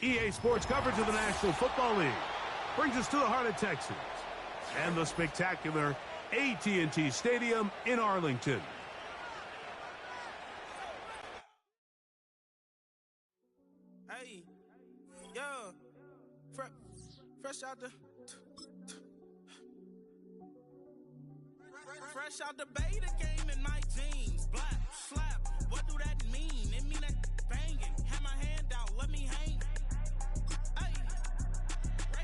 EA Sports coverage of the National Football League brings us to the heart of Texas and the spectacular AT&T Stadium in Arlington. Hey, yeah, fresh out the beta game in my jeans, black slap. What do that mean? It mean that banging. Have my hand out, let me hang. Hey,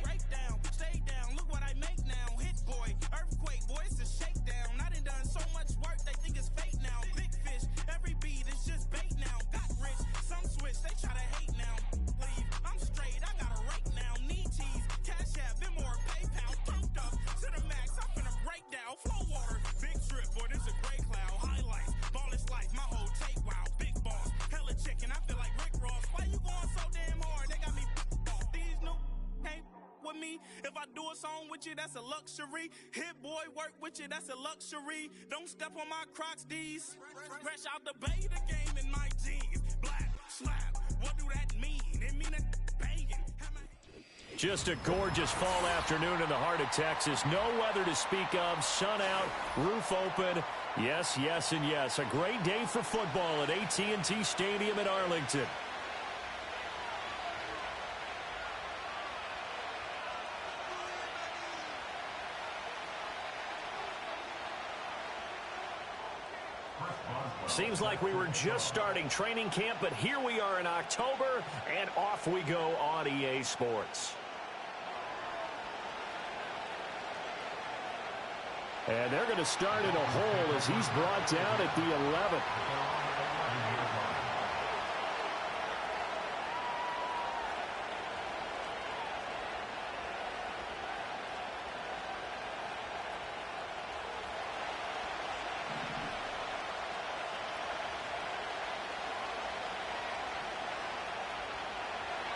break down, stay down. Look what I make now. Hit boy, earthquake, boy, it's a shakedown. I done so much work, they think it's fake now. Big fish, every beat is just bait now. Got rich, some switch, they try to hate now. Leave, I'm straight, I got a rake now. Need cheese, cash app, then more PayPal. Turned up to the max, I'm finna break down. Flow water, big trip, boy, this a gray cloud. Highlights, ball is life, my whole take, wow. Big boss, hella chicken, I feel like Rick Ross. Why you going so damn hard? They got me off. These new can't with me. If I do a song with you, that's a luxury. Hit boy, work with you, that's a luxury. Don't step on my Crocs, D's. Fresh out the beta game in my jeans. Black slap, what do that mean? It mean that banging. Just a gorgeous fall afternoon in the heart of Texas. No weather to speak of. Sun out, roof open. Yes, yes, and yes. A great day for football at AT&T Stadium in Arlington. Seems like we were just starting training camp, but here we are in October, and off we go on EA Sports. And they're going to start in a hole as he's brought down at the 11.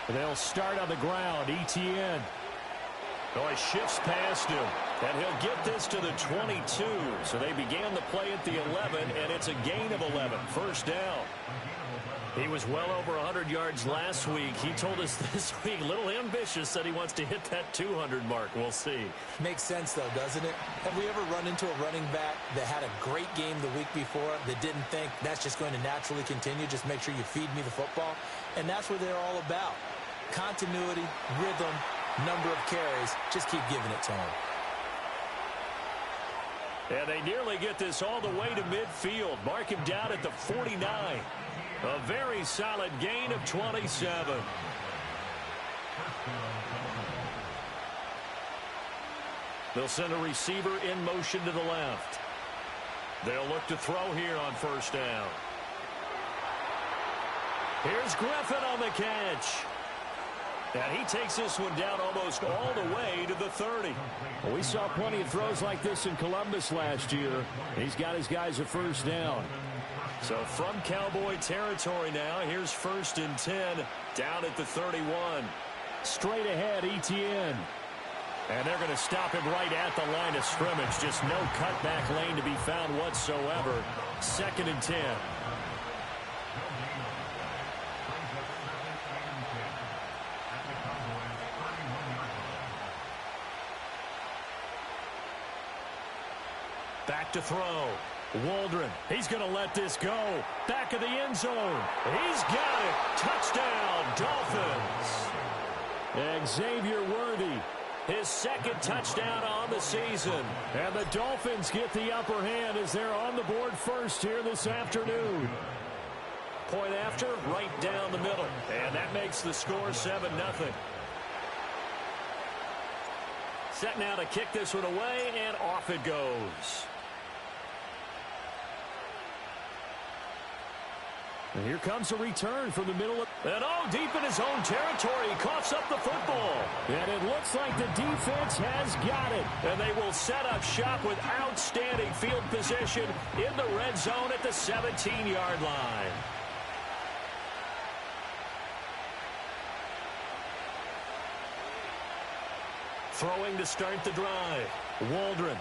They'll start on the ground. Etienne. Oh, he shifts past him. And he'll get this to the 22. So they began the play at the 11, and it's a gain of 11. First down. He was well over 100 yards last week. He told us this week, a little ambitious, that he wants to hit that 200 mark. We'll see. Makes sense, though, doesn't it? Have we ever run into a running back that had a great game the week before that didn't think that's just going to naturally continue? Just make sure you feed me the football. And that's what they're all about. Continuity, rhythm, number of carries. Just keep giving it to him. And they nearly get this all the way to midfield. Mark him down at the 49. A very solid gain of 27. They'll send a receiver in motion to the left. They'll look to throw here on first down. Here's Griffin on the catch. And he takes this one down almost all the way to the 30. Well, we saw plenty of throws like this in Columbus last year. He's got his guys a first down. So from Cowboy territory now, here's 1st and 10 down at the 31. Straight ahead, Etienne. And they're going to stop him right at the line of scrimmage. Just no cutback lane to be found whatsoever. 2nd and 10. Back to throw. Waldron, he's going to let this go. Back of the end zone. He's got it. Touchdown, Dolphins. Xavier Worthy. His 2nd touchdown on the season. And the Dolphins get the upper hand as they're on the board first here this afternoon. Point after, right down the middle. And that makes the score 7-0. Set now to kick this one away, and off it goes. And here comes a return from the middle of... And deep in his own territory, he coughs up the football. And it looks like the defense has got it. And they will set up shop with outstanding field position in the red zone at the 17-yard line. Throwing to start the drive. Waldron.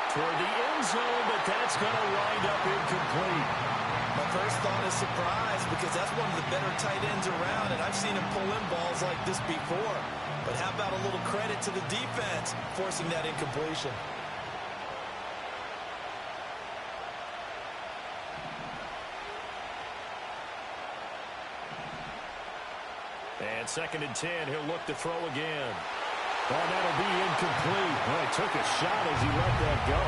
Toward the end zone, but that's going to wind up incomplete. My first thought is surprise because that's one of the better tight ends around, and I've seen him pull in balls like this before. But how about a little credit to the defense forcing that incompletion? And 2nd and 10, he'll look to throw again. Well, that'll be incomplete. Well, he took a shot as he let that go.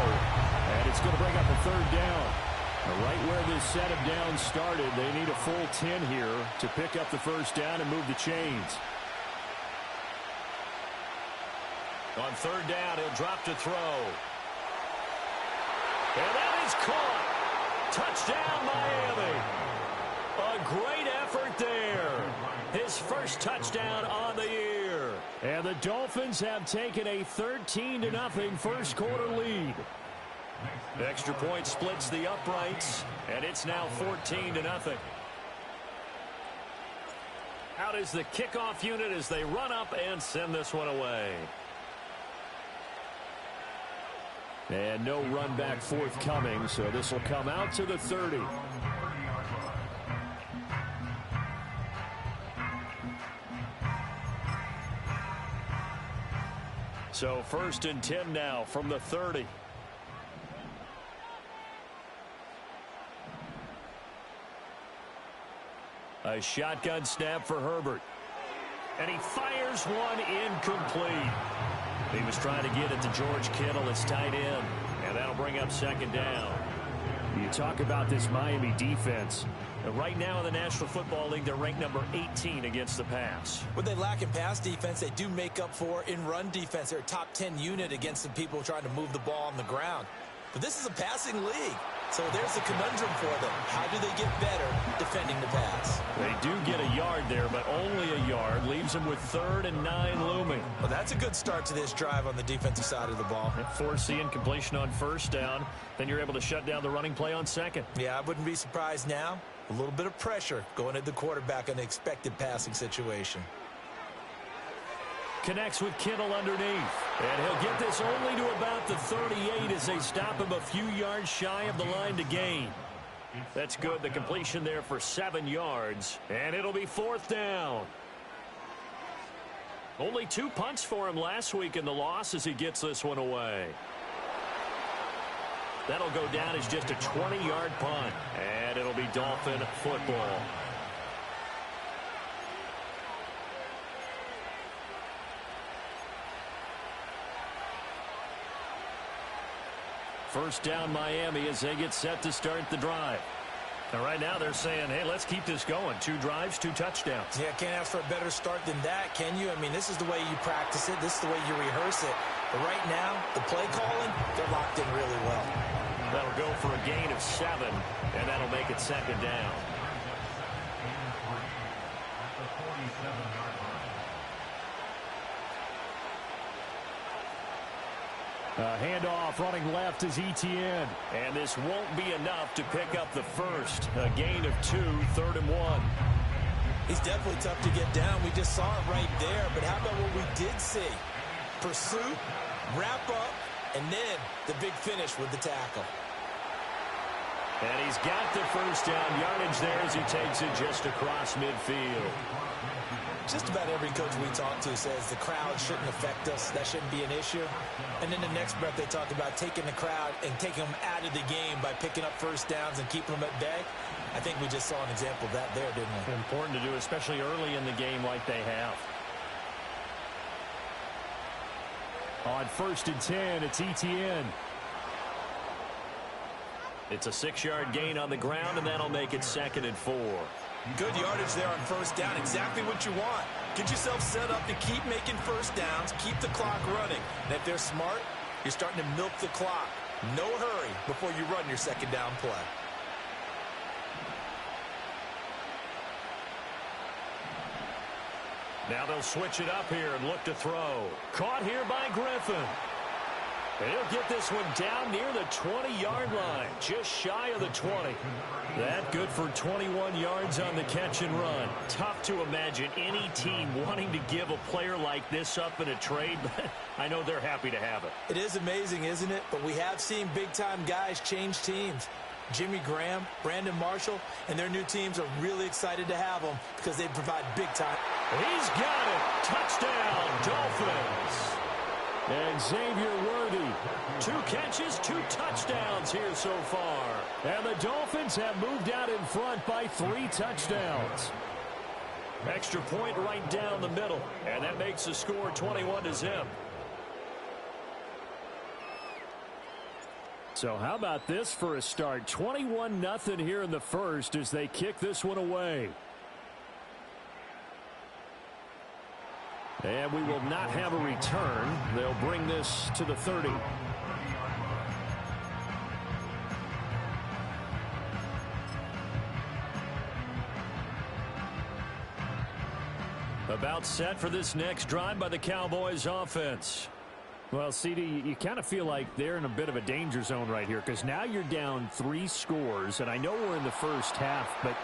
And it's going to bring up a 3rd down. Right where this set of downs started, they need a full 10 here to pick up the 1st down and move the chains. On 3rd down, he'll drop to throw. And that is caught. Touchdown, Miami. A great effort there. His first touchdown on the year. And the Dolphins have taken a 13-0 first quarter lead. The extra point splits the uprights, and it's now 14-0. Out is the kickoff unit as they run up and send this one away. And no run back forthcoming, so this will come out to the 30. So 1st and 10 now from the 30. A shotgun snap for Herbert. And he fires one incomplete. He was trying to get it to George Kittle, his tight end. And that'll bring up 2nd down. You talk about this Miami defense. Right now in the National Football League, they're ranked number 18 against the pass. What they lack in pass defense, they do make up for in run defense. They're a top 10 unit against the people trying to move the ball on the ground. But this is a passing league. So there's a conundrum for them. How do they get better defending the pass? They do get a yard there, but only a yard. Leaves them with 3rd and 9 looming. Well, that's a good start to this drive on the defensive side of the ball. Force the incompletion on 1st down. Then you're able to shut down the running play on 2nd. Yeah, I wouldn't be surprised now. A little bit of pressure going at the quarterback in the expected passing situation. Connects with Kittle underneath. And he'll get this only to about the 38 as they stop him a few yards shy of the line to gain. That's good. The completion there for 7 yards. And it'll be 4th down. Only 2 punts for him last week in the loss as he gets this one away. That'll go down as just a 20-yard punt. And it'll be Dolphin football. First down Miami as they get set to start the drive. And right now they're saying, hey, let's keep this going. 2 drives, 2 touchdowns. Yeah, can't ask for a better start than that, can you? I mean, this is the way you practice it. This is the way you rehearse it. But right now, the play calling, they're locked in really well. That'll go for a gain of 7, and that'll make it 2nd down. Handoff running left is ETN. And this won't be enough to pick up the first. A gain of 2, 3rd and 1. He's definitely tough to get down. We just saw it right there. But how about what we did see? Pursuit, wrap up, and then the big finish with the tackle. And he's got the first down yardage there as he takes it just across midfield. Just about every coach we talk to says the crowd shouldn't affect us. That shouldn't be an issue. And in the next breath, they talk about taking the crowd and taking them out of the game by picking up first downs and keeping them at bay. I think we just saw an example of that there, didn't we? Important to do, especially early in the game like they have. On 1st and 10, it's ETN. It's a 6-yard gain on the ground, and that'll make it 2nd and 4. Good yardage there on first down. Exactly what you want. Get yourself set up to keep making first downs, keep the clock running. And if they're smart, you're starting to milk the clock. No hurry before you run your 2nd down play. Now they'll switch it up here and look to throw. Caught here by Griffin. And he'll get this one down near the 20-yard line, just shy of the 20. That good for 21 yards on the catch and run. Tough to imagine any team wanting to give a player like this up in a trade, but I know they're happy to have it. It is amazing, isn't it? But we have seen big-time guys change teams. Jimmy Graham, Brandon Marshall, and their new teams are really excited to have them because they provide big time. He's got it. Touchdown, Dolphins. And Xavier Worthy, 2 catches, 2 touchdowns here so far. And the Dolphins have moved out in front by 3 touchdowns. Extra point right down the middle, and that makes the score 21-0. So how about this for a start? 21-0 here in the first as they kick this one away. And we will not have a return. They'll bring this to the 30. About set for this next drive by the Cowboys offense. Well, CD, you kind of feel like they're in a bit of a danger zone right here because now you're down 3 scores, and I know we're in the first half, but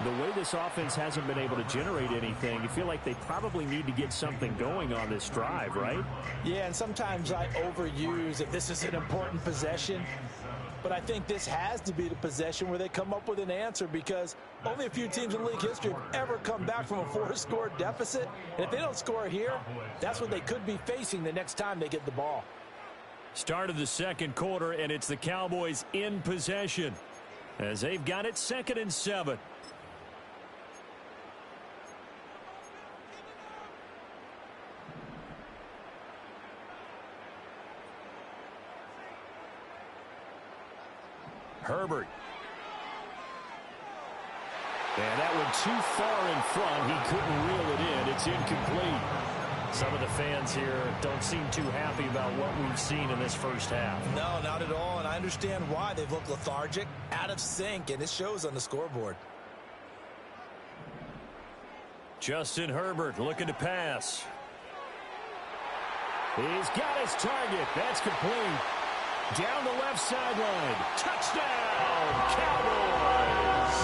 the way this offense hasn't been able to generate anything, you feel like they probably need to get something going on this drive, right? Yeah, and sometimes I overuse that this is an important possession, but I think this has to be the possession where they come up with an answer because only a few teams in league history have ever come back from a 4-score deficit. And if they don't score here, that's what they could be facing the next time they get the ball. Start of the second quarter, and it's the Cowboys in possession as they've got it 2nd and 7. Herbert. And that one too far in front. He couldn't reel it in. It's incomplete. Some of the fans here don't seem too happy about what we've seen in this first half. No, not at all, and I understand why. They've looked lethargic, out of sync, and it shows on the scoreboard. Justin Herbert looking to pass. He's got his target. That's complete. Down the left sideline. Touchdown, Cowboys.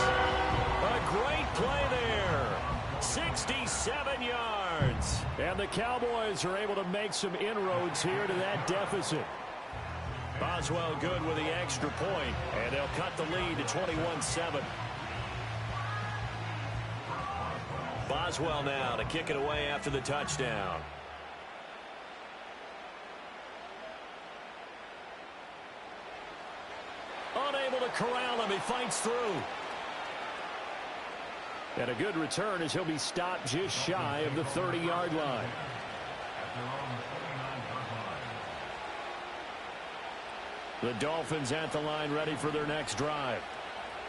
A great play there. 67 yards. And the Cowboys are able to make some inroads here to that deficit. Boswell good with the extra point, and they'll cut the lead to 21-7. Boswell now to kick it away after the touchdown. Unable to corral him. He fights through. And a good return as he'll be stopped just shy of the 30-yard line. The Dolphins at the line ready for their next drive.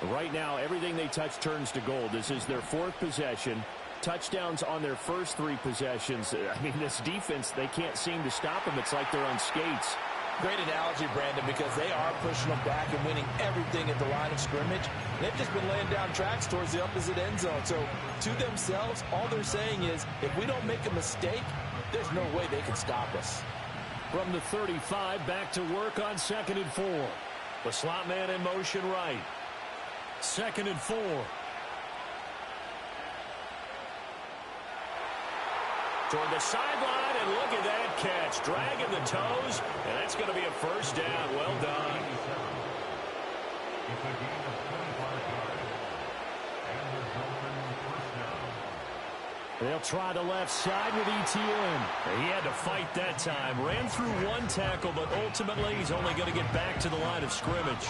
Right now, everything they touch turns to gold. This is their 4th possession. Touchdowns on their first 3 possessions. I mean, this defense, they can't seem to stop them. It's like they're on skates. Great analogy, Brandon, because they are pushing them back and winning everything at the line of scrimmage. They've just been laying down tracks towards the opposite end zone. So, to themselves, all they're saying is, if we don't make a mistake, there's no way they can stop us. From the 35, back to work on 2nd and 4. The slot man in motion right. 2nd and 4. Toward the sideline, and look at that catch. Dragging the toes, and that's going to be a first down. Well done. They'll try the left side with ETN. He had to fight that time. Ran through 1 tackle, but ultimately he's only going to get back to the line of scrimmage.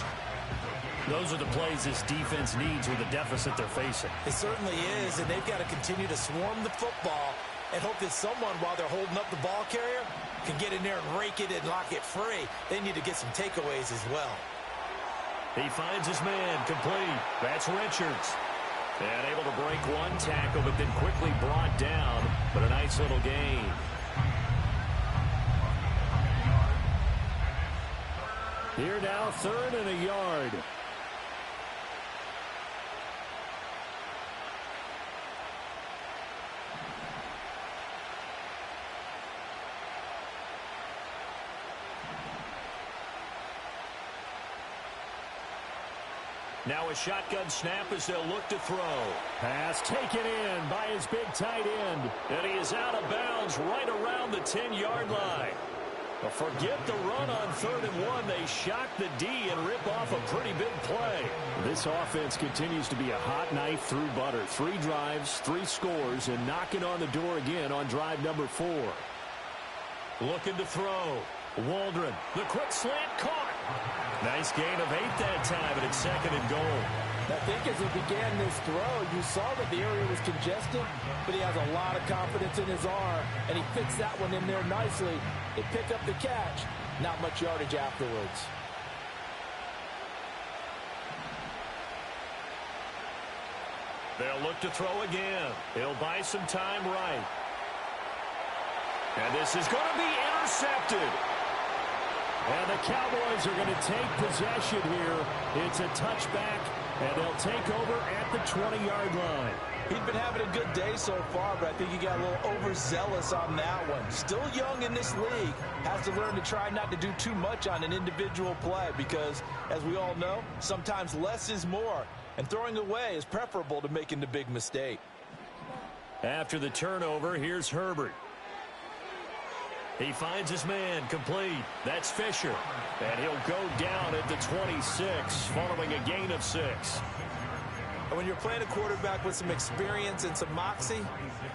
Those are the plays this defense needs with the deficit they're facing. It certainly is, and they've got to continue to swarm the football and hope that someone, while they're holding up the ball carrier, can get in there and rake it and lock it free. They need to get some takeaways as well. He finds his man complete. That's Richards. And able to break 1 tackle, but then quickly brought down. But a nice little gain. Here now, 3rd and a yard. Now a shotgun snap as they'll look to throw. Pass taken in by his big tight end. And he is out of bounds right around the 10-yard line. Well, forget the run on 3rd and 1. They shock the D and rip off a pretty big play. This offense continues to be a hot knife through butter. 3 drives, 3 scores, and knocking on the door again on drive number 4. Looking to throw. Waldron, the quick slant caught. Nice gain of 8 that time, and it's 2nd and goal. I think as he began this throw, you saw that the area was congested, but he has a lot of confidence in his arm, and he fits that one in there nicely. They pick up the catch. Not much yardage afterwards. They'll look to throw again. He'll buy some time right. And this is going to be intercepted. And the Cowboys are going to take possession here. It's a touchback, and they'll take over at the 20-yard line. He's been having a good day so far, but I think he got a little overzealous on that one. Still young in this league. Has to learn to try not to do too much on an individual play because, as we all know, sometimes less is more. And throwing away is preferable to making the big mistake. After the turnover, here's Herbert. He finds his man complete. That's Fisher. And he'll go down at the 26 following a gain of 6. And when you're playing a quarterback with some experience and some moxie,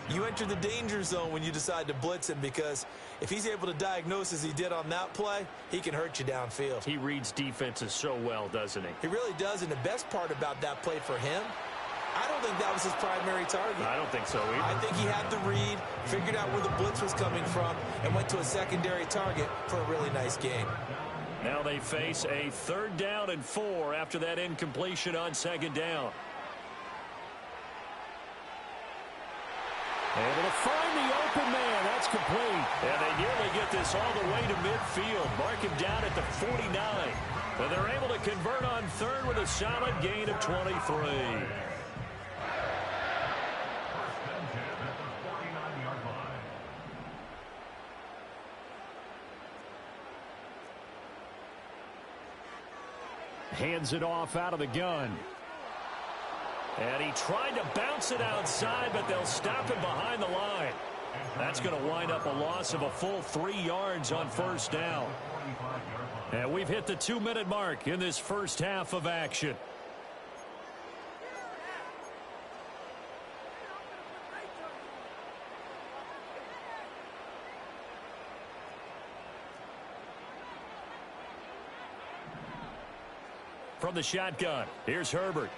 you enter the danger zone when you decide to blitz him because if he's able to diagnose as he did on that play, he can hurt you downfield. He reads defenses so well, doesn't he? He really does, and the best part about that play for him, I don't think that was his primary target. I don't think so either. I think he had the read, figured out where the blitz was coming from, and went to a secondary target for a really nice game. Now they face a 3rd down and 4 after that incompletion on 2nd down. Able to find the open man. That's complete. And they nearly get this all the way to midfield. Mark him down at the 49. And they're able to convert on 3rd with a solid gain of 23. Hands it off out of the gun. And he tried to bounce it outside, but they'll stop him behind the line. That's going to wind up a loss of a full 3 yards on 1st down. And we've hit the 2-minute mark in this first half of action. From the shotgun, here's Herbert.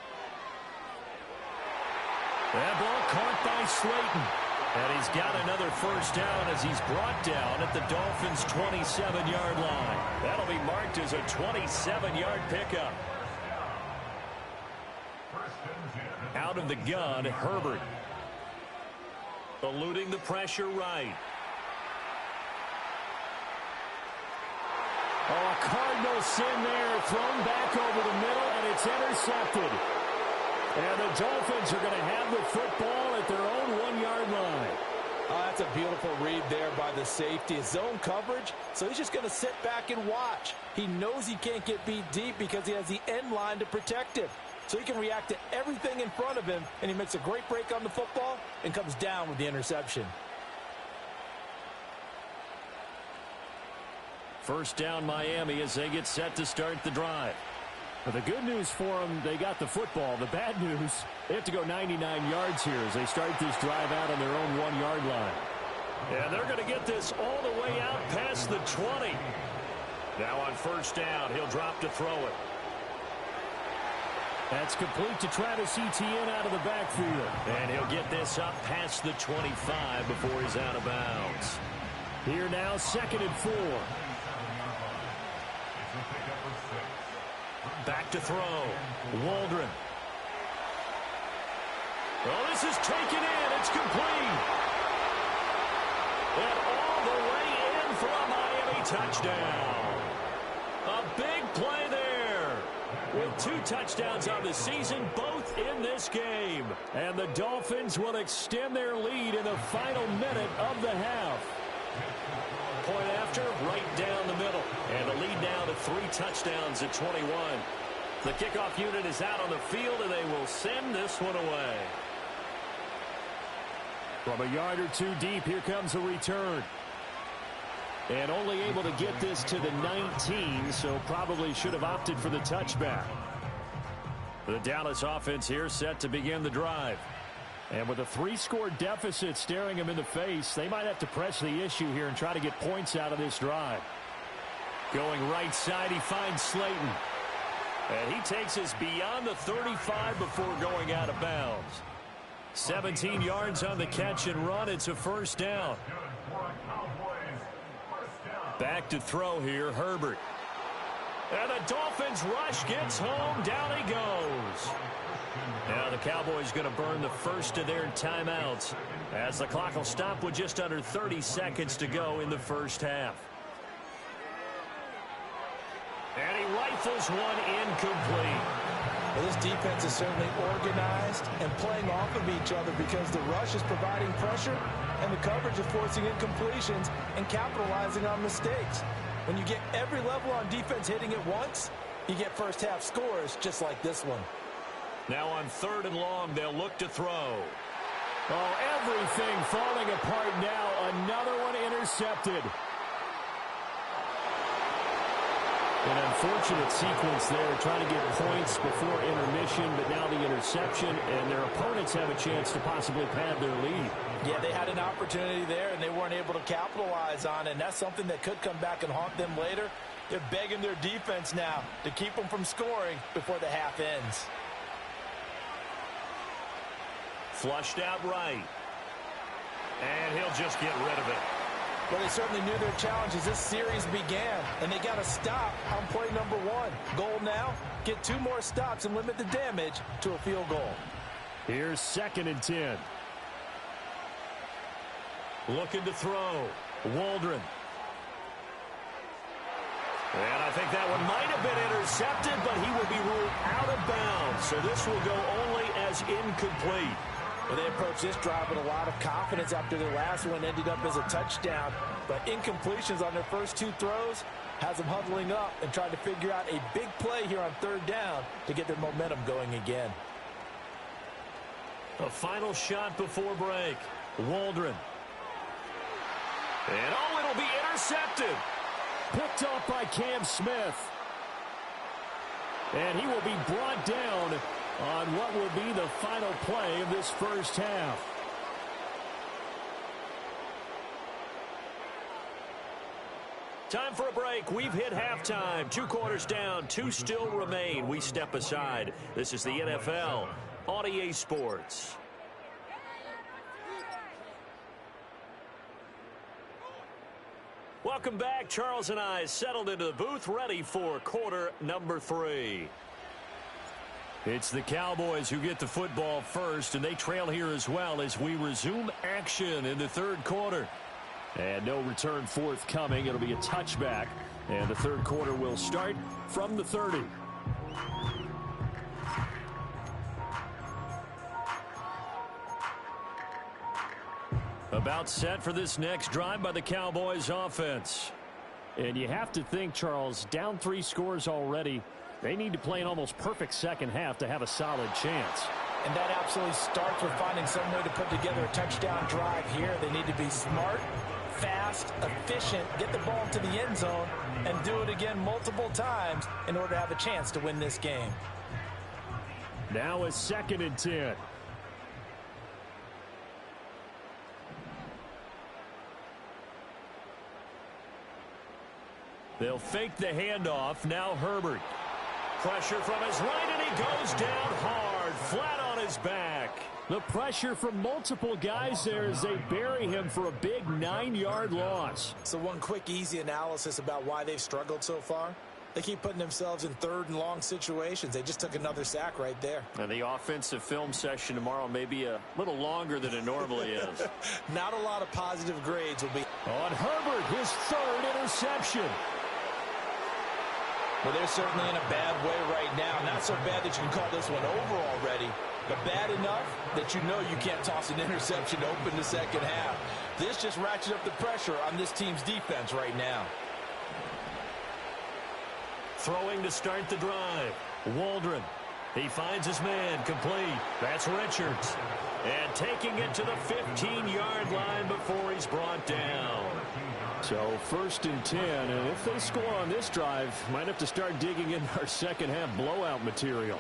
That ball caught by Slayton. And he's got another 1st down as he's brought down at the Dolphins' 27-yard line. That'll be marked as a 27-yard pickup. Out of the gun, Herbert. Eluding the pressure right. Oh, a Cardinal sin there, thrown back over the middle, and it's intercepted. And the Dolphins are going to have the football at their own 1-yard line. Oh, that's a beautiful read there by the safety. His zone coverage, so he's just going to sit back and watch. He knows he can't get beat deep because he has the end line to protect him. So he can react to everything in front of him, and he makes a great break on the football and comes down with the interception. 1st down Miami as they get set to start the drive. But the good news for them, they got the football. The bad news, they have to go 99 yards here as they start this drive out on their own 1-yard line. And they're going to get this all the way out past the 20. Now on 1st down, he'll drop to throw it. That's complete to Travis Etienne out of the backfield. And he'll get this up past the 25 before he's out of bounds. Here now, 2nd and 4. Back to throw. Waldron. Well, this is taken in. It's complete. And all the way in for a Miami touchdown. A big play there. With 2 touchdowns on the season, both in this game. And the Dolphins will extend their lead in the final minute of the half. Point after, right down the middle. And the lead now to 3 touchdowns at 21. The kickoff unit is out on the field, and they will send this one away. From a yard or 2 deep, here comes a return. And only able to get this to the 19, so probably should have opted for the touchback. The Dallas offense here set to begin the drive. And with a 3-score deficit staring them in the face, they might have to press the issue here and try to get points out of this drive. Going right side, he finds Slayton. And he takes us beyond the 35 before going out of bounds. 17 yards on the catch and run. It's a first down. Back to throw here, Herbert. And the Dolphins rush gets home. Down he goes. Now the Cowboys going to burn the first of their timeouts as the clock will stop with just under 30 seconds to go in the first half. And he rifles one incomplete. Well, this defense is certainly organized and playing off of each other because the rush is providing pressure and the coverage is forcing incompletions and capitalizing on mistakes. When you get every level on defense hitting it once, you get first half scores just like this one. Now on 3rd and long, they'll look to throw. Oh, everything falling apart now. Another one intercepted. An unfortunate sequence there, trying to get points before intermission, but now the interception, and their opponents have a chance to possibly pad their lead. Yeah, they had an opportunity there, and they weren't able to capitalize on it, and that's something that could come back and haunt them later. They're begging their defense now to keep them from scoring before the half ends. Flushed out right. And he'll just get rid of it. Well, they certainly knew their challenge as this series began, and they got to stop on play number 1. Goal now, get 2 more stops and limit the damage to a field goal. Here's 2nd and 10. Looking to throw. Waldron. And I think that one might have been intercepted, but he will be ruled out of bounds. So this will go only as incomplete. Well, they approached this drive with a lot of confidence after their last one ended up as a touchdown. But incompletions on their first 2 throws has them huddling up and trying to figure out a big play here on 3rd down to get their momentum going again. A final shot before break. Waldron. And oh, it'll be intercepted. Picked off by Cam Smith. And he will be brought down on what will be the final play of this first half. Time for a break. We've hit halftime. 2 quarters down. 2 still remain. We step aside. This is the NFL on EA Sports. Welcome back. Charles and I settled into the booth, ready for quarter number 3. It's the Cowboys who get the football first, and they trail here as well as we resume action in the 3rd quarter. And no return forthcoming. It'll be a touchback, and the 3rd quarter will start from the 30. About set for this next drive by the Cowboys offense. And you have to think, Charles, down 3 scores already. They need to play an almost perfect second half to have a solid chance. And that absolutely starts with finding some way to put together a touchdown drive here. They need to be smart, fast, efficient, get the ball to the end zone, and do it again multiple times in order to have a chance to win this game. Now a 2nd and 10. They'll fake the handoff. Now Herbert. Pressure from his right, and he goes down hard, flat on his back. The pressure from multiple guys there as they bury him for a big 9-yard loss. So one quick, easy analysis about why they've struggled so far. They keep putting themselves in 3rd and long situations. They just took another sack right there. And the offensive film session tomorrow may be a little longer than it normally is. Not a lot of positive grades will be. On Herbert, his 3rd interception. Well, they're certainly in a bad way right now. Not so bad that you can call this one over already, but bad enough that you know you can't toss an interception to open the second half. This just ratchets up the pressure on this team's defense right now. Throwing to start the drive. Waldron. He finds his man complete. That's Richards. And taking it to the 15-yard line before he's brought down. So 1st and 10, and if they score on this drive, might have to start digging in our second half blowout material.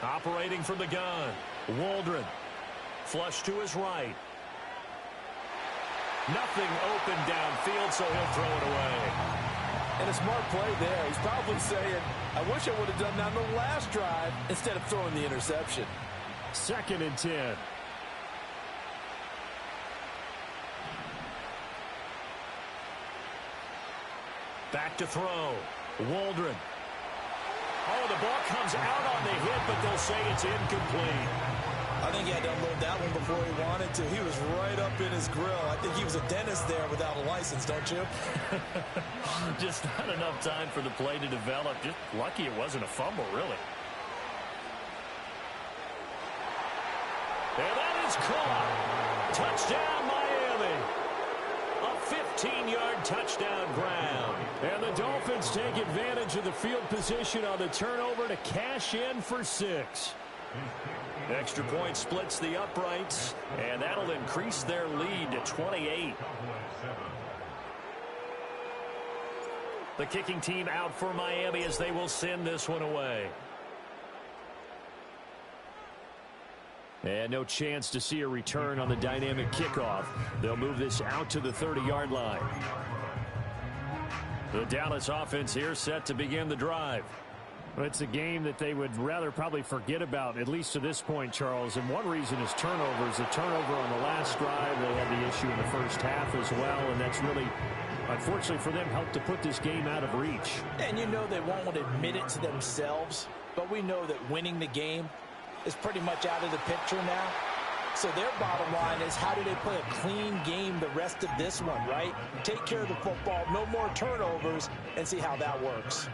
Operating from the gun, Waldron. Flush to his right. Nothing open downfield, so he'll throw it away. And a smart play there. He's probably saying, I wish I would have done that on the last drive instead of throwing the interception. 2nd and 10. Back to throw. Waldron. Oh, the ball comes out on the hit, but they'll say it's incomplete. I think he had to unload that one before he wanted to. He was right up in his grill. I think he was a dentist there without a license, don't you? Just not enough time for the play to develop. Just lucky it wasn't a fumble, really. And that is caught. Touchdown, Miami. A 15-yard touchdown ground. And the Dolphins take advantage of the field position on the turnover to cash in for 6. Extra point splits the uprights, and that'll increase their lead to 28. The kicking team out for Miami as they will send this one away. And no chance to see a return on the dynamic kickoff. They'll move this out to the 30-yard line. The Dallas offense here set to begin the drive. Well, it's a game that they would rather probably forget about, at least to this point, Charles. And one reason is turnovers. The turnover on the last drive, they had the issue in the first half as well. And that's really, unfortunately for them, helped to put this game out of reach. And you know they won't admit it to themselves, but we know that winning the game is pretty much out of the picture now. So their bottom line is, how do they play a clean game the rest of this one, right? Take care of the football, no more turnovers, and see how that works.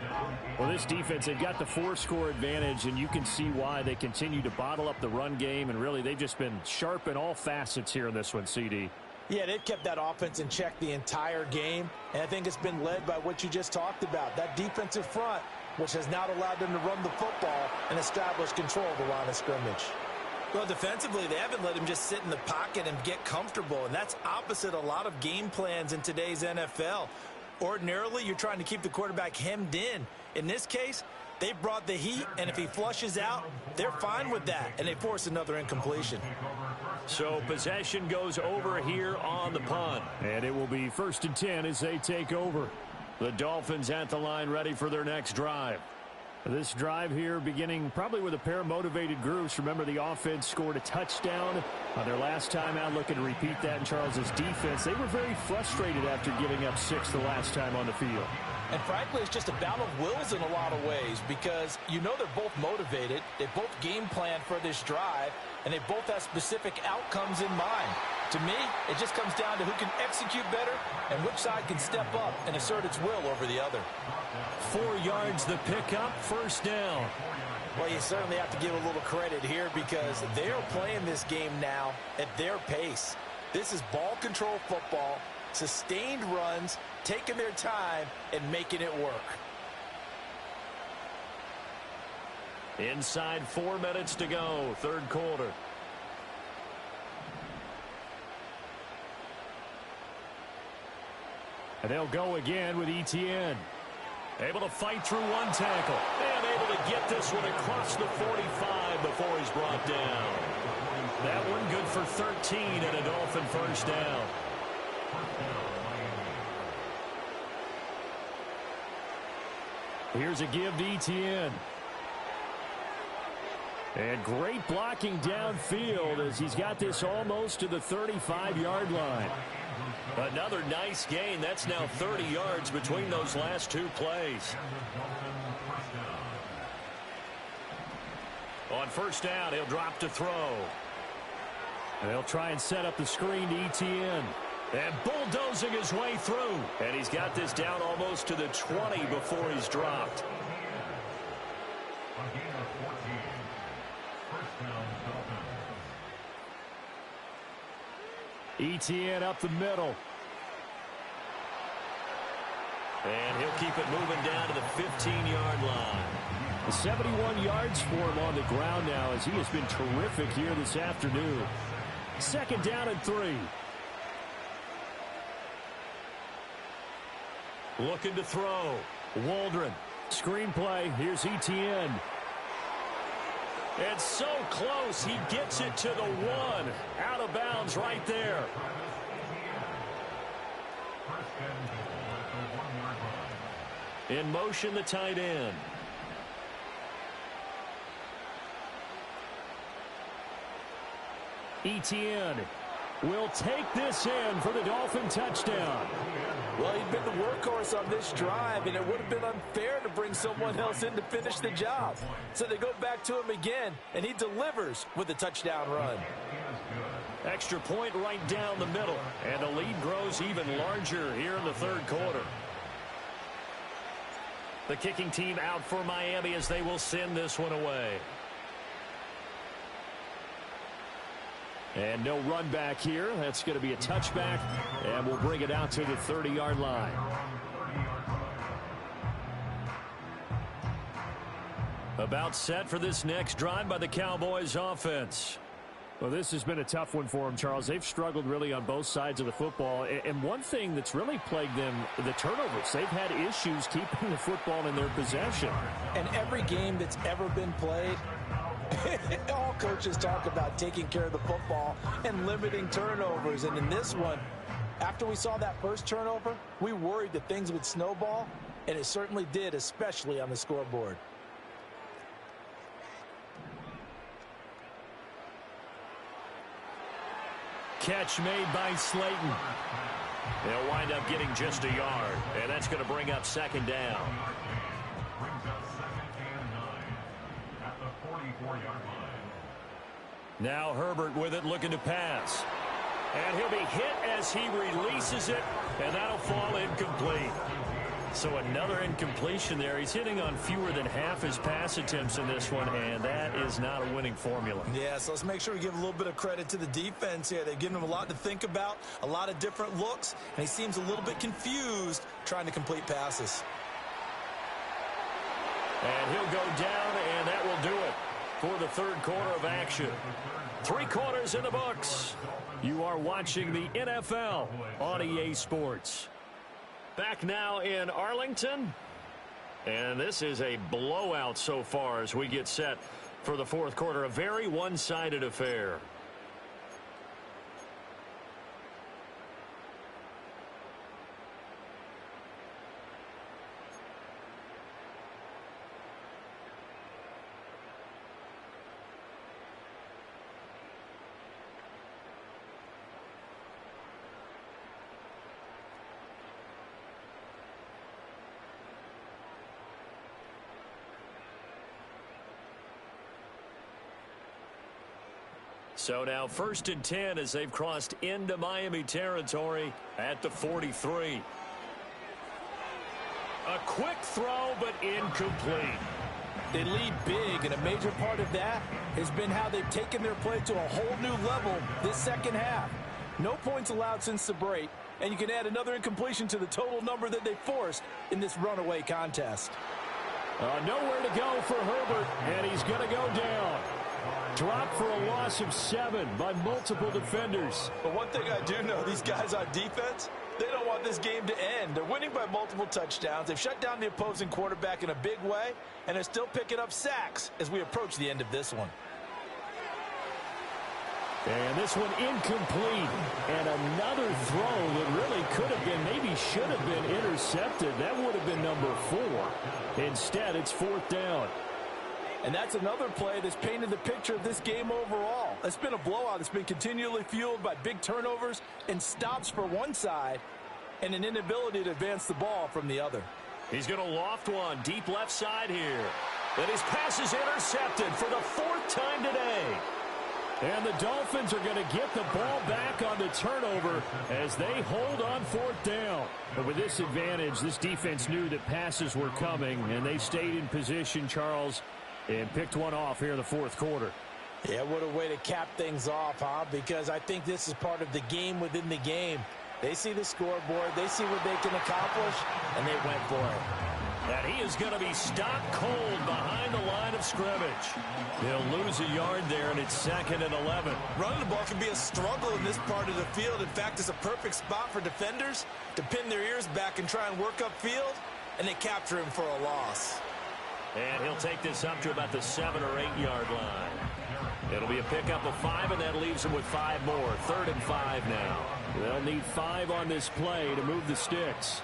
Well, this defense, they've got the 4-score advantage, and you can see why they continue to bottle up the run game, and really they've just been sharp in all facets here in this one, CD. Yeah, they've kept that offense in check the entire game, and I think it's been led by what you just talked about, that defensive front, which has now allowed them to run the football and establish control of the line of scrimmage. Well, defensively, they haven't let him just sit in the pocket and get comfortable, and that's opposite a lot of game plans in today's NFL. Ordinarily, you're trying to keep the quarterback hemmed in. In this case, they brought the heat, and if he flushes out, they're fine with that, and they force another incompletion. So possession goes over here on the punt. And it will be 1st and 10 as they take over. The Dolphins at the line ready for their next drive. This drive here beginning probably with a pair of motivated groups. Remember, the offense scored a touchdown on their last time out, looking to repeat that in Charles's defense. They were very frustrated after giving up 6 the last time on the field. And frankly, it's just a battle of wills in a lot of ways, because you know they're both motivated, they both game plan for this drive, and they both have specific outcomes in mind. To me, it just comes down to who can execute better and which side can step up and assert its will over the other. 4 yards the pickup, 1st down. Well, you certainly have to give a little credit here, because they're playing this game now at their pace. This is ball control football, sustained runs, taking their time and making it work. Inside 4 minutes to go, 3rd quarter. And they'll go again with ETN. Able to fight through one tackle. And able to get this one across the 45 before he's brought down. That one good for 13 and a Dolphin 1st down. Here's a give to ETN. And great blocking downfield as he's got this almost to the 35-yard line. Another nice gain. That's now 30 yards between those last 2 plays. On 1st down, he'll drop to throw. And they'll try and set up the screen to ETN. And bulldozing his way through. And he's got this down almost to the 20 before he's dropped. ETN up the middle. And he'll keep it moving down to the 15-yard line. 71 yards for him on the ground now, as he has been terrific here this afternoon. 2nd down and 3. Looking to throw. Waldron. Screenplay. Here's Etienne. It's so close. He gets it to the 1. Out of bounds right there. In motion, the tight end. Etienne will take this in for the Dolphin touchdown. Well, he'd been the workhorse on this drive, and it would have been unfair to bring someone else in to finish the job. So they go back to him again, and he delivers with a touchdown run. Extra point right down the middle, and the lead grows even larger here in the third quarter. The kicking team out for Miami as they will send this one away. And no run back here. That's going to be a touchback, and we'll bring it out to the 30-yard line. About set for this next drive by the Cowboys offense. Well, this has been a tough one for them, Charles. They've struggled really on both sides of the football. And one thing that's really plagued them, the turnovers. They've had issues keeping the football in their possession. And every game that's ever been played, all coaches talk about taking care of the football and limiting turnovers. And in this one, after we saw that first turnover, we worried that things would snowball, and it certainly did, especially on the scoreboard. Catch made by Slayton. They'll wind up getting just a yard, and that's going to bring up second down. Now Herbert with it, looking to pass. And he'll be hit as he releases it, and that'll fall incomplete. So another incompletion there. He's hitting on fewer than half his pass attempts in this one, and that is not a winning formula. Yeah, so let's make sure we give a little bit of credit to the defense here. They've given him a lot to think about, a lot of different looks, and he seems a little bit confused trying to complete passes. And he'll go down, and that will do it for the third quarter of action. 3 quarters in the books. You are watching the NFL on EA Sports. Back now in Arlington. And this is a blowout so far as we get set for the fourth quarter. A very one-sided affair. So now 1st and 10 as they've crossed into Miami territory at the 43. A quick throw, but incomplete. They lead big, and a major part of that has been how they've taken their play to a whole new level this second half. No points allowed since the break, and you can add another incompletion to the total number that they forced in this runaway contest. Nowhere to go for Herbert, and he's going to go down. Dropped for a loss of 7 by multiple defenders. But one thing I do know, these guys on defense, they don't want this game to end. They're winning by multiple touchdowns. They've shut down the opposing quarterback in a big way, and they're still picking up sacks as we approach the end of this one. And this one incomplete. And another throw that really could have been, maybe should have been intercepted. That would have been number 4. Instead, it's 4th down. And that's another play that's painted the picture of this game overall. It's been a blowout. It's been continually fueled by big turnovers and stops for one side and an inability to advance the ball from the other. He's going to loft one deep left side here. And his pass is intercepted for the 4th time today. And the Dolphins are going to get the ball back on the turnover as they hold on 4th down. But with this advantage, this defense knew that passes were coming, and they stayed in position, Charles, and picked one off here in the 4th quarter. Yeah, what a way to cap things off, huh? Because I think this is part of the game within the game. They see the scoreboard, they see what they can accomplish, and they went for it. And he is going to be stopped cold behind the line of scrimmage. He'll lose a yard there, and it's 2nd and 11. Running the ball can be a struggle in this part of the field. In fact, it's a perfect spot for defenders to pin their ears back and try and work upfield, and they capture him for a loss. And he'll take this up to about the 7 or 8 yard line. It'll be a pickup of 5, and that leaves him with 5 more. 3rd and 5 now. They'll need 5 on this play to move the sticks.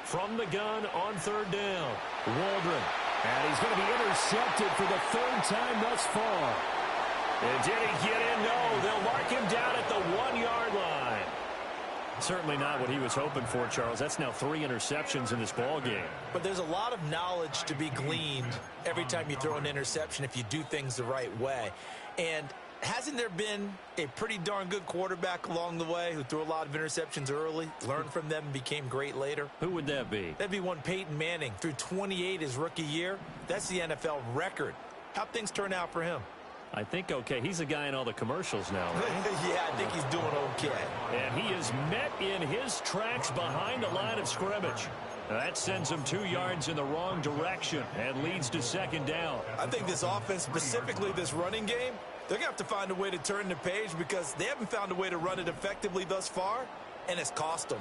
From the gun on 3rd down, Waldron. And he's going to be intercepted for the 3rd time thus far. And did he get in? No, they'll mark him down at the 1 yard line. Certainly not what he was hoping for, Charles. That's now 3 interceptions in this ball game. But there's a lot of knowledge to be gleaned every time you throw an interception if you do things the right way. And hasn't there been a pretty darn good quarterback along the way who threw a lot of interceptions early, learned from them, and became great later? Who would that be? That'd be one Peyton Manning. Threw 28 his rookie year. That's the NFL record. How'd things turn out for him? I think okay. He's a guy in all the commercials now, right? Yeah, I think he's doing okay. And he is met in his tracks behind the line of scrimmage. That sends him 2 yards in the wrong direction and leads to 2nd down. I think this offense, specifically this running game, they're going to have to find a way to turn the page because they haven't found a way to run it effectively thus far, and it's cost them.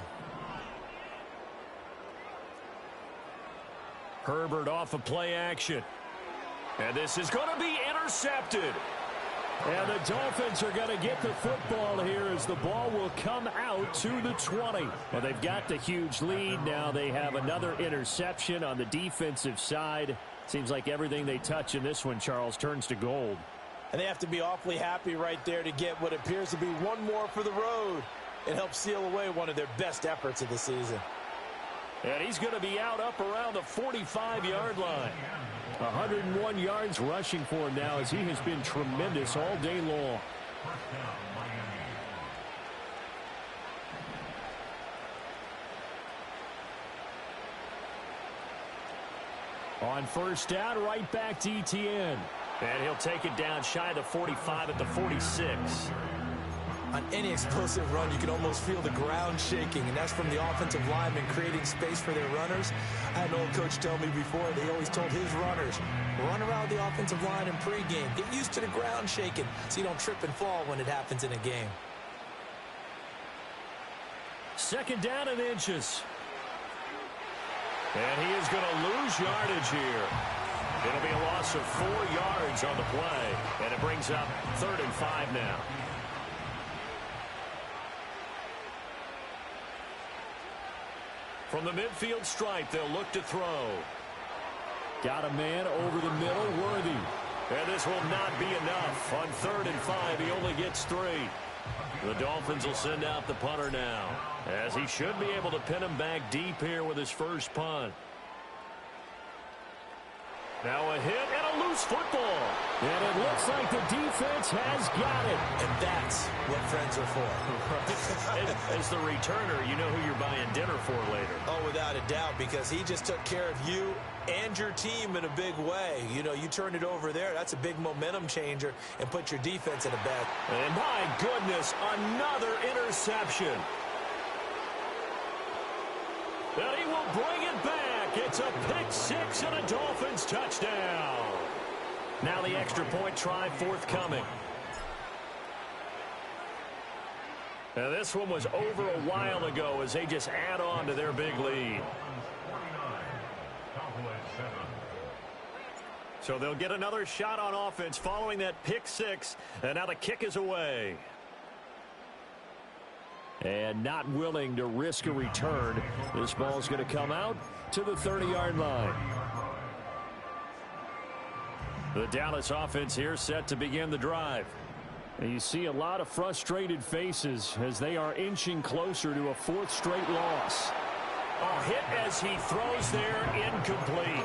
Herbert off of play action. And this is going to be intercepted. And the Dolphins are going to get the football here as the ball will come out to the 20. Well, they've got the huge lead. Now they have another interception on the defensive side. Seems like everything they touch in this one, Charles, turns to gold. And they have to be awfully happy right there to get what appears to be one more for the road. It helps seal away one of their best efforts of the season. And he's going to be out up around the 45-yard line. 101 yards rushing for him now as he has been tremendous all day long. On 1st down, right back to ETN. And he'll take it down shy of the 45 at the 46. On any explosive run, you can almost feel the ground shaking, and that's from the offensive linemen creating space for their runners. I had an old coach tell me before, they always told his runners, run around the offensive line in pregame. Get used to the ground shaking so you don't trip and fall when it happens in a game. 2nd down and inches. And he is going to lose yardage here. It'll be a loss of 4 yards on the play, and it brings up 3rd and 5 now. From the midfield stripe, they'll look to throw. Got a man over the middle, Worthy. And this will not be enough. On 3rd and 5, he only gets 3. The Dolphins will send out the punter now, as he should be able to pin him back deep here with his first punt. Now a hit and a loose football. And it looks like the defense has got it. And that's what friends are for. As the returner, you know who you're buying dinner for later. Oh, without a doubt, because he just took care of you and your team in a big way. You know, you turned it over there. That's a big momentum changer and put your defense in a bad. And my goodness, another interception. And he will bring it back. It's a pick 6 and a Dolphins touchdown. Now the extra point try forthcoming. Now this one was over a while ago as they just add on to their big lead. So they'll get another shot on offense following that pick 6. And now the kick is away. And not willing to risk a return. This ball's going to come out to the 30-yard line. The Dallas offense here set to begin the drive. And you see a lot of frustrated faces as they are inching closer to a 4th straight loss. A hit as he throws there, incomplete.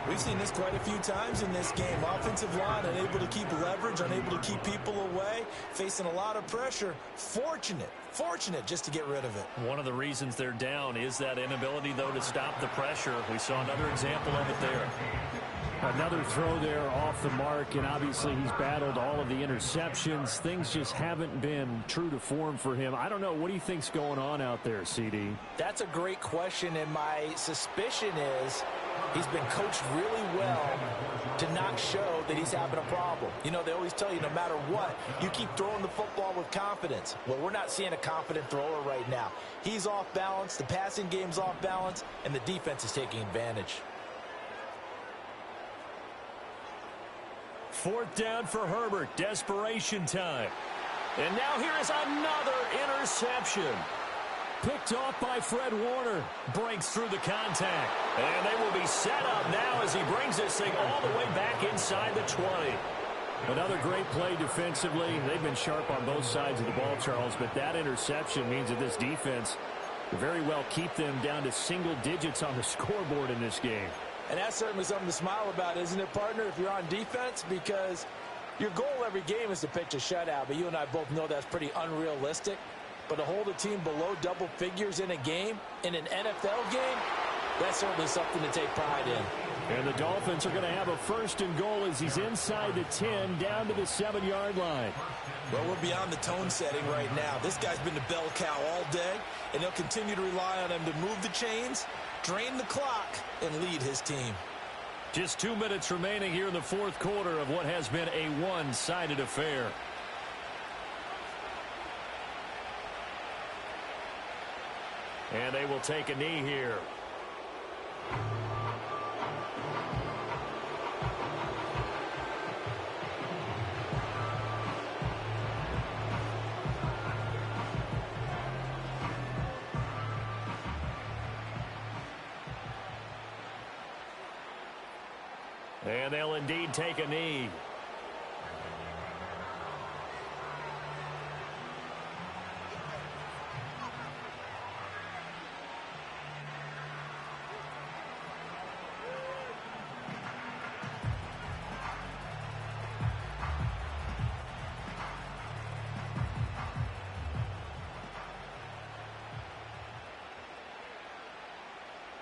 We've seen this quite a few times in this game. Offensive line unable to keep leverage, unable to keep people away, facing a lot of pressure. Fortunate just to get rid of it. One of the reasons they're down is that inability, though, to stop the pressure. We saw another example of it there. Another throw there off the mark, and obviously he's battled all of the interceptions. Things just haven't been true to form for him. I don't know. What do you think's going on out there, CD? That's a great question, and my suspicion is he's been coached really well to not show that he's having a problem. You know, they always tell you no matter what, you keep throwing the football with confidence. Well, we're not seeing a confident thrower right now. He's off balance, the passing game's off balance, and the defense is taking advantage. Fourth down for Herbert. Desperation time. And now here is another interception. Picked off by Fred Warner. Breaks through the contact. And they will be set up now as he brings this thing all the way back inside the 20. Another great play defensively. They've been sharp on both sides of the ball, Charles, but that interception means that this defense will very well keep them down to single digits on the scoreboard in this game. And that's certainly something to smile about, isn't it, partner, if you're on defense? Because your goal every game is to pitch a shutout, but you and I both know that's pretty unrealistic. But to hold a team below double figures in a game, in an NFL game, that's certainly something to take pride in. And the Dolphins are going to have a first and goal as he's inside the 10, down to the 7-yard line. Well, we're beyond the tone setting right now. This guy's been the bell cow all day, and they'll continue to rely on him to move the chains, drain the clock, and lead his team. Just 2 minutes remaining here in the fourth quarter of what has been a one-sided affair. And they will take a knee here. And they'll indeed take a knee.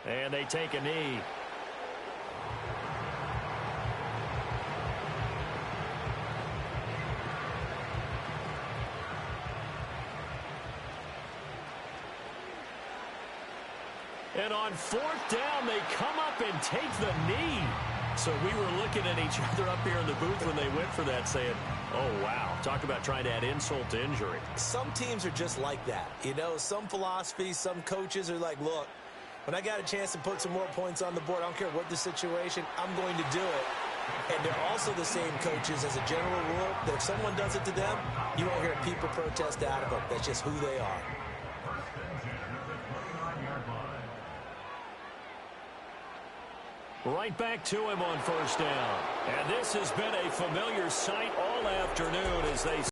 And they take a knee. And on fourth down, they come up and take the knee. So we were looking at each other up here in the booth when they went for that, saying, oh, wow. Talk about trying to add insult to injury. Some teams are just like that. You know, some philosophies, some coaches are like, look, when I got a chance to put some more points on the board, I don't care what the situation, I'm going to do it. And they're also the same coaches as a general rule that if someone does it to them, you won't hear a peep or protest out of them. That's just who they are. Right back to him on first down. And this has been a familiar sight all afternoon as they